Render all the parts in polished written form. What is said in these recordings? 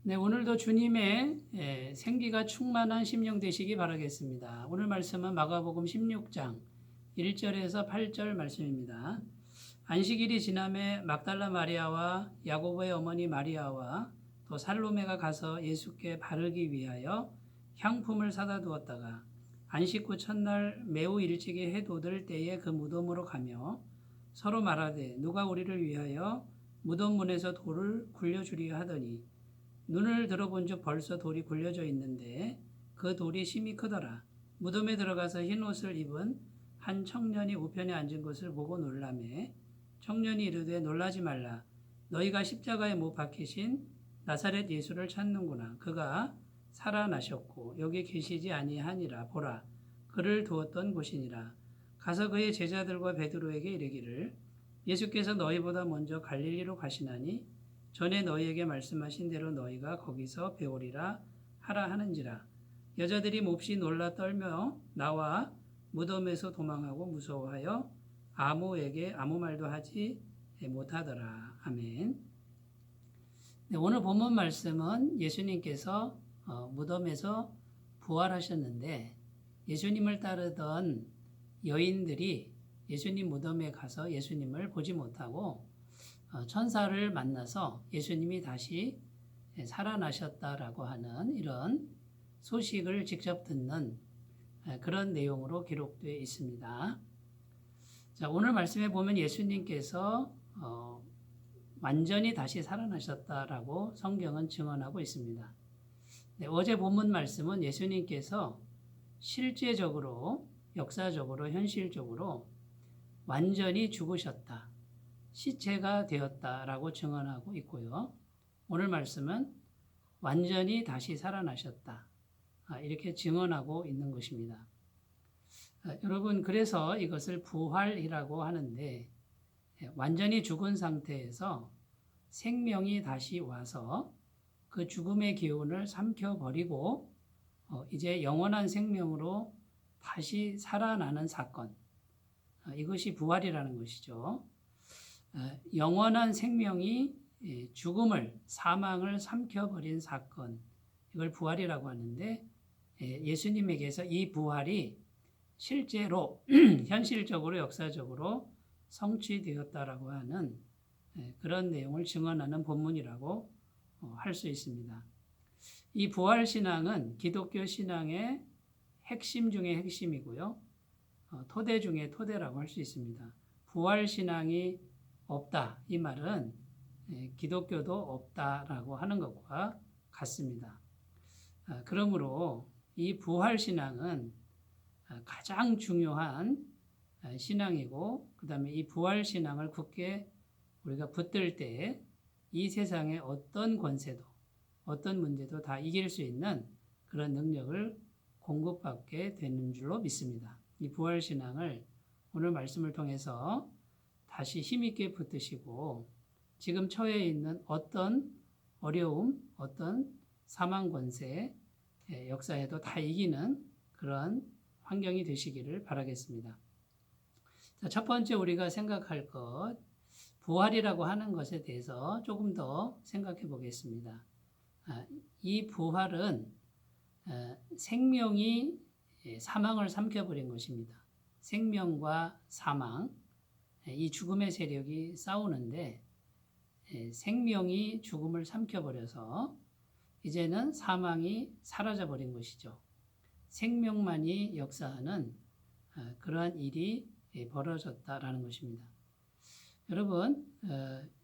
네, 오늘도 주님의 생기가 충만한 심령 되시기 바라겠습니다. 오늘 말씀은 마가복음 16장 1절에서 8절 말씀입니다. 안식일이 지남에 막달라 마리아와 야고보의 어머니 마리아와 또 살로메가 가서 예수께 바르기 위하여 향품을 사다 두었다가 안식 후 첫날 매우 일찍이 해 돋을 때에 그 무덤으로 가며 서로 말하되 누가 우리를 위하여 무덤 문에서 돌을 굴려주리야 하더니 눈을 들어본즉 벌써 돌이 굴려져 있는데 그 돌이 심히 크더라. 무덤에 들어가서 흰 옷을 입은 한 청년이 우편에 앉은 것을 보고 놀라매 청년이 이르되 놀라지 말라. 너희가 십자가에 못 박히신 나사렛 예수를 찾는구나. 그가 살아나셨고 여기 계시지 아니하니라. 보라, 그를 두었던 곳이니라. 가서 그의 제자들과 베드로에게 이르기를 예수께서 너희보다 먼저 갈릴리로 가시나니 전에 너희에게 말씀하신 대로 너희가 거기서 배우리라 하라 하는지라. 여자들이 몹시 놀라 떨며 나와 무덤에서 도망하고 무서워하여 아무에게 아무 말도 하지 못하더라. 아멘. 네, 오늘 본문 말씀은 예수님께서 무덤에서 부활하셨는데 예수님을 따르던 여인들이 예수님 무덤에 가서 예수님을 보지 못하고 천사를 만나서 예수님이 다시 살아나셨다라고 하는 이런 소식을 직접 듣는 그런 내용으로 기록되어 있습니다. 자, 오늘 말씀에 보면 예수님께서 완전히 다시 살아나셨다라고 성경은 증언하고 있습니다. 네, 어제 본문 말씀은 예수님께서 실제적으로, 역사적으로, 현실적으로 완전히 죽으셨다. 시체가 되었다라고 증언하고 있고요. 오늘 말씀은 완전히 다시 살아나셨다. 이렇게 증언하고 있는 것입니다. 여러분, 그래서 이것을 부활이라고 하는데 완전히 죽은 상태에서 생명이 다시 와서 그 죽음의 기운을 삼켜버리고 이제 영원한 생명으로 다시 살아나는 사건. 이것이 부활이라는 것이죠. 영원한 생명이 죽음을, 사망을 삼켜버린 사건, 이걸 부활이라고 하는데 예수님에게서 이 부활이 실제로 현실적으로 역사적으로 성취되었다라고 하는 그런 내용을 증언하는 본문이라고 할 수 있습니다. 이 부활 신앙은 기독교 신앙의 핵심 중의 핵심이고요. 토대 중의 토대라고 할 수 있습니다. 부활 신앙이 없다. 이 말은 기독교도 없다라고 하는 것과 같습니다. 그러므로 이 부활 신앙은 가장 중요한 신앙이고, 그 다음에 이 부활 신앙을 굳게 우리가 붙들 때 이 세상의 어떤 권세도, 어떤 문제도 다 이길 수 있는 그런 능력을 공급받게 되는 줄로 믿습니다. 이 부활 신앙을 오늘 말씀을 통해서 다시 힘있게 붙드시고 지금 처해 있는 어떤 어려움, 어떤 사망 권세, 역사에도 다 이기는 그런 환경이 되시기를 바라겠습니다. 자, 첫 번째 우리가 생각할 것, 부활이라고 하는 것에 대해서 조금 더 생각해 보겠습니다. 이 부활은 생명이 사망을 삼켜버린 것입니다. 생명과 사망, 이 죽음의 세력이 싸우는데 생명이 죽음을 삼켜버려서 이제는 사망이 사라져버린 것이죠. 생명만이 역사하는 그러한 일이 벌어졌다라는 것입니다. 여러분,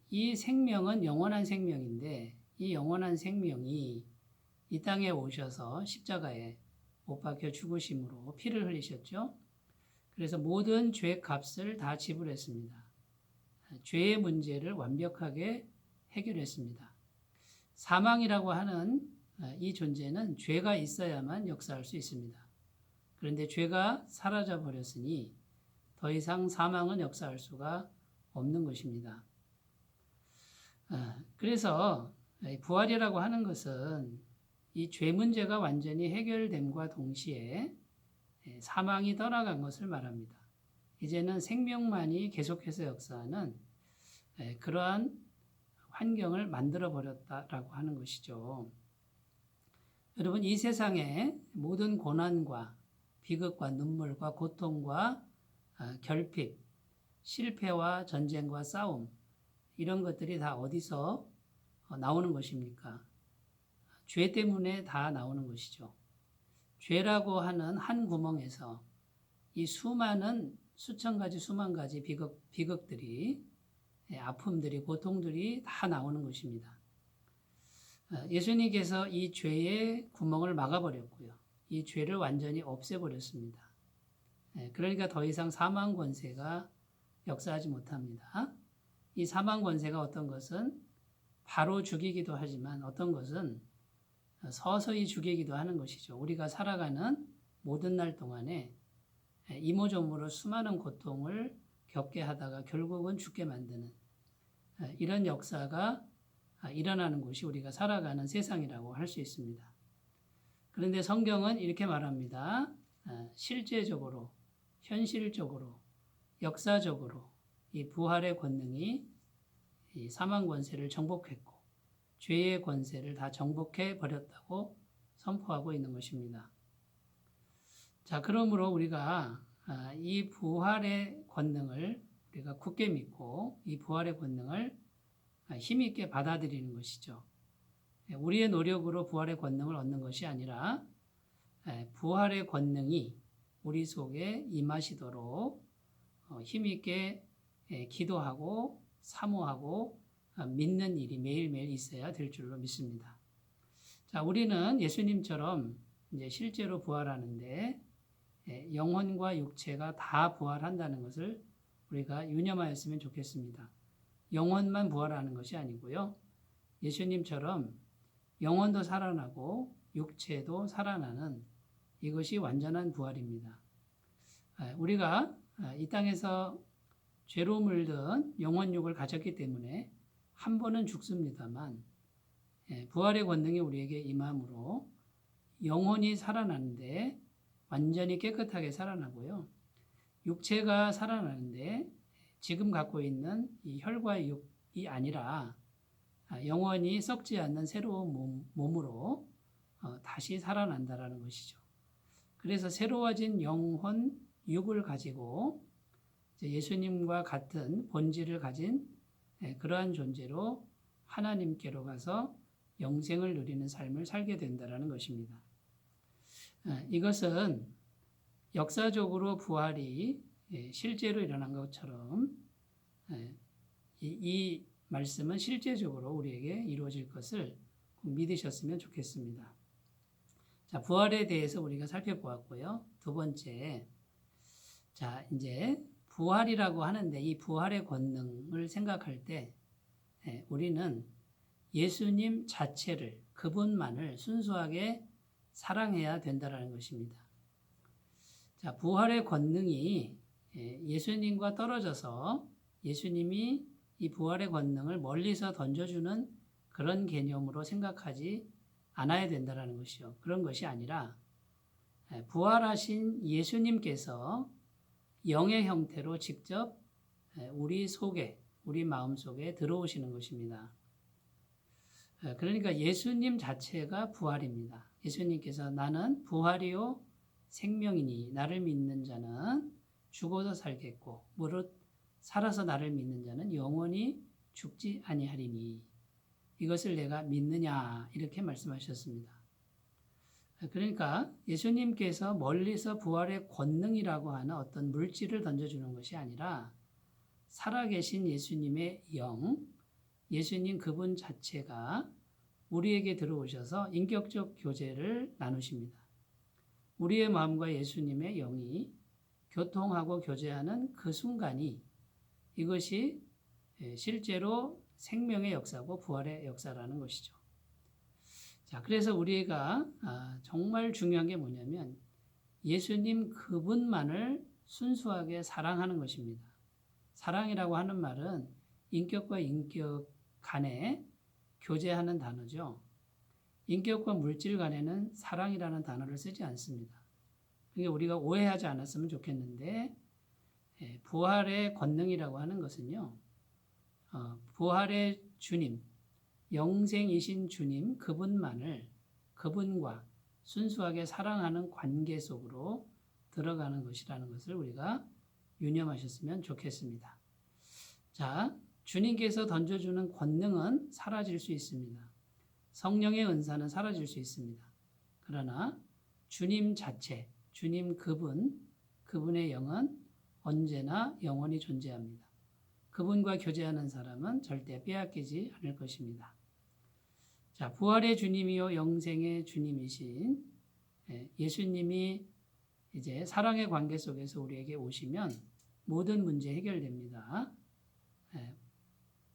이 생명은 영원한 생명인데 이 영원한 생명이 이 땅에 오셔서 십자가에 못 박혀 죽으심으로 피를 흘리셨죠. 그래서 모든 죄 값을 다 지불했습니다. 죄의 문제를 완벽하게 해결했습니다. 사망이라고 하는 이 존재는 죄가 있어야만 역사할 수 있습니다. 그런데 죄가 사라져 버렸으니 더 이상 사망은 역사할 수가 없는 것입니다. 그래서 부활이라고 하는 것은 이 죄 문제가 완전히 해결됨과 동시에 사망이 떠나간 것을 말합니다. 이제는 생명만이 계속해서 역사하는 그러한 환경을 만들어 버렸다라고 하는 것이죠. 여러분, 이 세상의 모든 고난과 비극과 눈물과 고통과 결핍, 실패와 전쟁과 싸움, 이런 것들이 다 어디서 나오는 것입니까? 죄 때문에 다 나오는 것이죠. 죄라고 하는 한 구멍에서 이 수많은 수천 가지 수만 가지 비극들이, 아픔들이, 고통들이 다 나오는 것입니다. 예수님께서 이 죄의 구멍을 막아버렸고요. 이 죄를 완전히 없애버렸습니다. 그러니까 더 이상 사망 권세가 역사하지 못합니다. 이 사망 권세가 어떤 것은 바로 죽이기도 하지만 어떤 것은 서서히 죽이기도 하는 것이죠. 우리가 살아가는 모든 날 동안에 이모저모로 수많은 고통을 겪게 하다가 결국은 죽게 만드는 이런 역사가 일어나는 곳이 우리가 살아가는 세상이라고 할 수 있습니다. 그런데 성경은 이렇게 말합니다. 실제적으로, 현실적으로, 역사적으로 이 부활의 권능이 이 사망 권세를 정복했고 죄의 권세를 다 정복해 버렸다고 선포하고 있는 것입니다. 자, 그러므로 우리가 이 부활의 권능을 우리가 굳게 믿고 이 부활의 권능을 힘있게 받아들이는 것이죠. 우리의 노력으로 부활의 권능을 얻는 것이 아니라 부활의 권능이 우리 속에 임하시도록 힘있게 기도하고 사모하고 믿는 일이 매일매일 있어야 될 줄로 믿습니다. 자, 우리는 예수님처럼 이제 실제로 부활하는데 영혼과 육체가 다 부활한다는 것을 우리가 유념하였으면 좋겠습니다. 영혼만 부활하는 것이 아니고요. 예수님처럼 영혼도 살아나고 육체도 살아나는 이것이 완전한 부활입니다. 우리가 이 땅에서 죄로 물든 영혼육을 가졌기 때문에 한 번은 죽습니다만 부활의 권능이 우리에게 임함으로 영혼이 살아나는데 완전히 깨끗하게 살아나고요. 육체가 살아나는데 지금 갖고 있는 이 혈과 육이 아니라 영원히 썩지 않는 새로운 몸으로 다시 살아난다라는 것이죠. 그래서 새로워진 영혼, 육을 가지고 예수님과 같은 본질을 가진 그러한 존재로 하나님께로 가서 영생을 누리는 삶을 살게 된다라는 것입니다. 이것은 역사적으로 부활이 실제로 일어난 것처럼 이 말씀은 실제적으로 우리에게 이루어질 것을 믿으셨으면 좋겠습니다. 자, 부활에 대해서 우리가 살펴보았고요. 두 번째, 자, 이제 부활이라고 하는데 이 부활의 권능을 생각할 때 우리는 예수님 자체를, 그분만을 순수하게 사랑해야 된다는 것입니다. 자, 부활의 권능이 예수님과 떨어져서 예수님이 이 부활의 권능을 멀리서 던져주는 그런 개념으로 생각하지 않아야 된다는 것이요. 그런 것이 아니라 부활하신 예수님께서 영의 형태로 직접 우리 속에, 우리 마음 속에 들어오시는 것입니다. 그러니까 예수님 자체가 부활입니다. 예수님께서 나는 부활이요 생명이니 나를 믿는 자는 죽어도 살겠고 무릇 살아서 나를 믿는 자는 영원히 죽지 아니하리니 이것을 내가 믿느냐 이렇게 말씀하셨습니다. 그러니까 예수님께서 멀리서 부활의 권능이라고 하는 어떤 물질을 던져주는 것이 아니라 살아계신 예수님의 영, 예수님 그분 자체가 우리에게 들어오셔서 인격적 교제를 나누십니다. 우리의 마음과 예수님의 영이 교통하고 교제하는 그 순간이 이것이 실제로 생명의 역사고 부활의 역사라는 것이죠. 자, 그래서 우리가 정말 중요한 게 뭐냐면 예수님 그분만을 순수하게 사랑하는 것입니다. 사랑이라고 하는 말은 인격과 인격 간에 교제하는 단어죠. 인격과 물질 간에는 사랑이라는 단어를 쓰지 않습니다. 그게 우리가 오해하지 않았으면 좋겠는데 부활의 권능이라고 하는 것은요. 부활의 주님, 영생이신 주님 그분만을 그분과 순수하게 사랑하는 관계 속으로 들어가는 것이라는 것을 우리가 유념하셨으면 좋겠습니다. 자, 주님께서 던져주는 권능은 사라질 수 있습니다. 성령의 은사는 사라질 수 있습니다. 그러나 주님 자체, 주님 그분의 영은 언제나 영원히 존재합니다. 그분과 교제하는 사람은 절대 빼앗기지 않을 것입니다. 자, 부활의 주님이요 영생의 주님이신 예수님이 이제 사랑의 관계 속에서 우리에게 오시면 모든 문제 해결됩니다.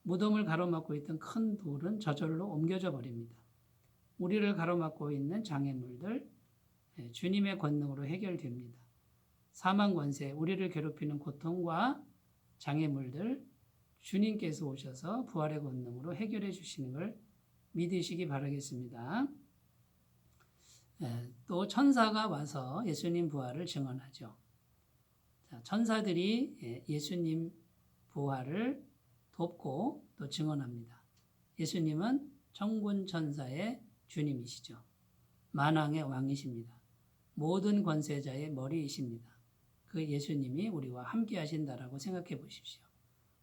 무덤을 가로막고 있던 큰 돌은 저절로 옮겨져 버립니다. 우리를 가로막고 있는 장애물들 주님의 권능으로 해결됩니다. 사망 권세, 우리를 괴롭히는 고통과 장애물들 주님께서 오셔서 부활의 권능으로 해결해 주시는 걸 믿으시기 바라겠습니다. 또 천사가 와서 예수님 부활을 증언하죠. 천사들이 예수님 부활을 돕고 또 증언합니다. 예수님은 천군 천사의 주님이시죠. 만왕의 왕이십니다. 모든 권세자의 머리이십니다. 그 예수님이 우리와 함께 하신다라고 생각해 보십시오.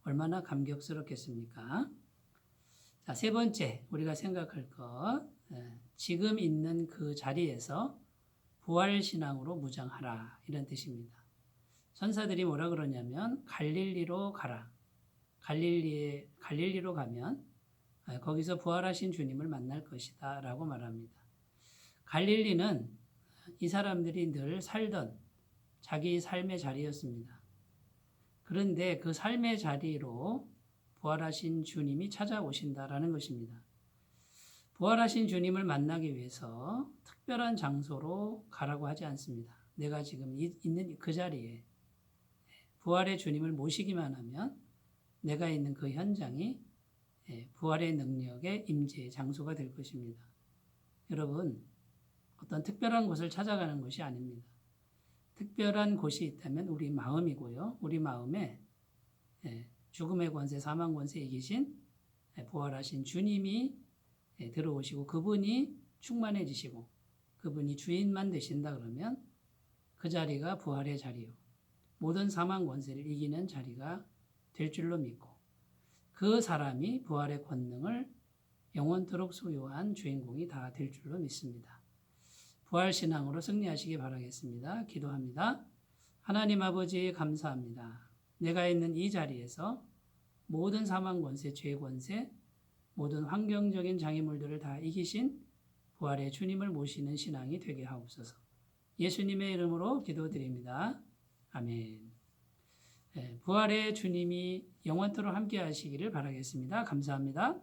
얼마나 감격스럽겠습니까? 자, 세 번째 우리가 생각할 것, 지금 있는 그 자리에서 부활신앙으로 무장하라 이런 뜻입니다. 천사들이 뭐라 그러냐면 갈릴리로 가라. 갈릴리로 가면 거기서 부활하신 주님을 만날 것이다 라고 말합니다. 갈릴리는 이 사람들이 늘 살던 자기 삶의 자리였습니다. 그런데 그 삶의 자리로 부활하신 주님이 찾아오신다라는 것입니다. 부활하신 주님을 만나기 위해서 특별한 장소로 가라고 하지 않습니다. 내가 지금 있는 그 자리에 부활의 주님을 모시기만 하면 내가 있는 그 현장이 부활의 능력의 임재의 장소가 될 것입니다. 여러분, 어떤 특별한 곳을 찾아가는 것이 아닙니다. 특별한 곳이 있다면 우리 마음이고요. 우리 마음에 죽음의 권세, 사망 권세 이기신 부활하신 주님이 들어오시고 그분이 충만해지시고 그분이 주인만 되신다 그러면 그 자리가 부활의 자리요. 모든 사망 권세를 이기는 자리가 될 줄로 믿고 그 사람이 부활의 권능을 영원토록 소유한 주인공이 다 될 줄로 믿습니다. 부활신앙으로 승리하시기 바라겠습니다. 기도합니다. 하나님 아버지 감사합니다. 내가 있는 이 자리에서 모든 사망 권세, 죄 권세, 모든 환경적인 장애물들을 다 이기신 부활의 주님을 모시는 신앙이 되게 하옵소서. 예수님의 이름으로 기도드립니다. 아멘. 부활의 주님이 영원토록 함께 하시기를 바라겠습니다. 감사합니다.